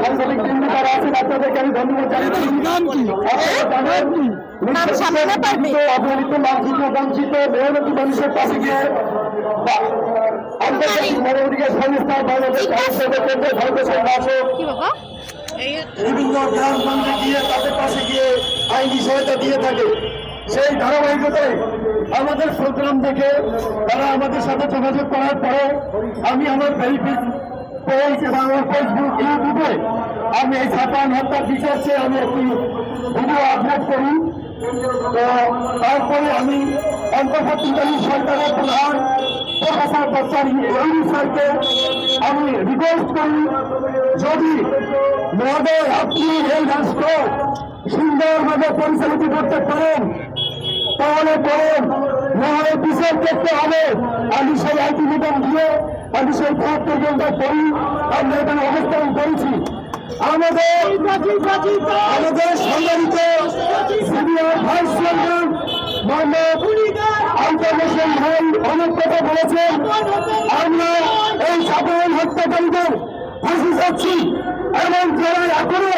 সাংবাদিক বৃন্দ যারা আছেন আপনাদেরকে আমি ধন্যবাদ জানাচ্ছি। অবহেলিত, লাঞ্ছিত, বঞ্চিত মেহনতি মানুষের পাশে গিয়ে আন্তর্জাতিক মানবাধিকার সংস্থা বাংলাদেশ ভারতের শাসক বিভিন্ন গ্রামগঞ্জে গিয়ে তাদের পাশে গিয়ে আইনি সহায়তা দিয়ে থাকে। সেই ধারাবাহিকতায় আমাদের প্রোগ্রাম দেখে তারা আমাদের সাথে যোগাযোগ করার পরে আমি আমার পেজ এবং আমার ফেসবুক, ইউটিউবে আমি এই ছাপান হত্যার বিচার চেয়ে আমি একটি ভিডিও আপলোড করি। তো তারপরে আমি অন্তর্বর্তীকালীন সরকারের প্রধান প্রফেসর ডক্টর ইউনূস স্যারকে আমি রিকোয়েস্ট করি, যদি মহোদয় আপনি এই রাষ্ট্র সুন্দরভাবে পরিচালিত করতে পারেন তাহলে করেন, নাহলে বিচার করতে হবে। আমি সেই আলটিমেটাম দিয়ে আমি সেই ভোট পর্যন্ত করি। আমরা এখানে অবস্থান করেছি। আমাদের সম্মানিত senior vice chairman Mohammad Altaf Hossain ভাই অনেক কথা বলেছেন। আমরা এই সাধারণ হত্যাকারীদের ফাঁসি চাচ্ছি এবং যারা এখনো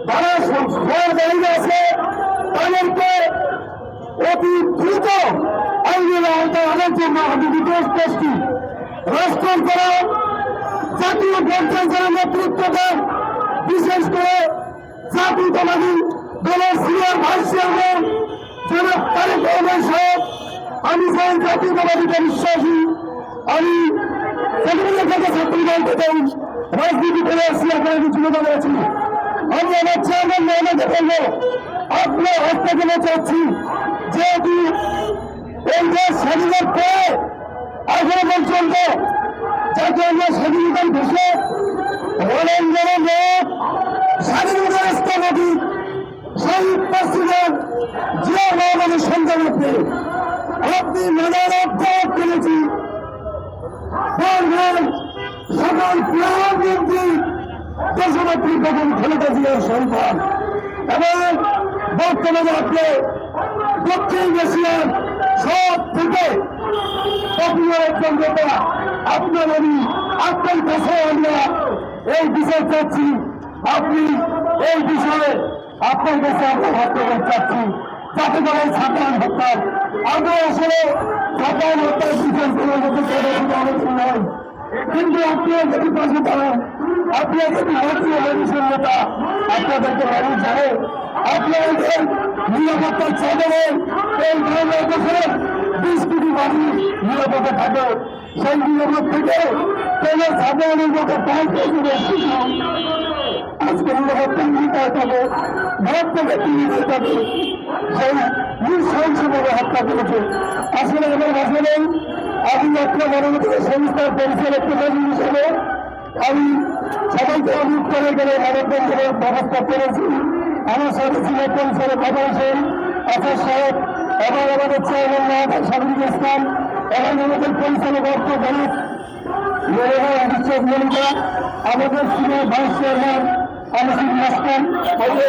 যারা দাঁড়িয়ে আছে তাদেরকে অতি দ্রুত আইনের আওতায় আনার জন্য আমি রিকোয়েস্ট করছি। রাষ্ট্রের যারা জাতীয় পর্যায়ে যারা নেতৃত্ব দেন, বিশেষ করে জাতীয়তাবাদী দলের সিনিয়র ভাইস চেয়ারম্যান জনাব তারেক রহমান সাহেব, আমি চাই জাতীয়তাবাদীতে বিশ্বাসী, আমি সেগুলোর থেকে ছাত্রী বলতে চাই, রাজনীতি করে আসছি, আপনারা কিছু কথা বলেছি। আমি আমার চেয়ারম্যান মেহনতে বলবো আপনার হস্তক্ষেপে চাচ্ছি, যেহেতু এই দেশ স্বাধীনের পরে এখনো পর্যন্ত যাকে আমরা স্বাধীনতার দেশে রণাঙ্গনের লোক স্বাধীনতার স্থপতি শহীদ প্রেসিডেন্ট জিয়া রহমানের সন্তানকে আপনি মেধারক করেছি। সকল প্রধানমন্ত্রী দেশনেত্রী বেগম খালেদা জিয়ার সন্তান এবং বর্তমানে আপনি দক্ষিণ এশিয়ার সব থেকে পপুলার একজন নেতা। আপনার আপনার কাছে আমরা এই বিষয় চাচ্ছি, আপনি এই বিষয়ে আপনার কাছে আমরা হস্তক্ষেপ চাচ্ছি, যাতে করে সাধারণ হত্যার আমরা আসলে সাধারণ হত্যার বিচার করার মতো আলোচনা নয়। কিন্তু আপনিও যদি পাশে পারেন, আপনিও যদি ভারতীয় মানুষের নেতা, আপনাদেরকে মানুষ জানে আপনাদের নিরাপত্তার চাদরে এই বাংলাদেশের 20 কোটি মানুষ নিরাপদে থাকে। সেই নিরাপদ থেকে কোন সাধারণের মতো আজকে নিরাপত্তা নিতে হবে, ভারত থেকে তিনি থাকে সেই নৃশংসভাবে হত্যা করেছে। আসলে আমার ভাষা নেই, আমি একটা মানবাধিকার সংস্থার পরিচালক প্রধান হিসেবে আমি সবাইকে অনুরোধ করে গেলে মানববন্ধনের ব্যবস্থা করেছি। আমার সাথে ছিল পরিচালক বাবা হোসেন আফার সাহেব এবং আমাদের চেয়ারম্যান মহাদার সাবির ইসলাম এবং আমাদের পরিচালক অর্থ গণিত বিশ্বাস মনিকা, আমাদের senior vice chairman Anisul Hasan, আমাদের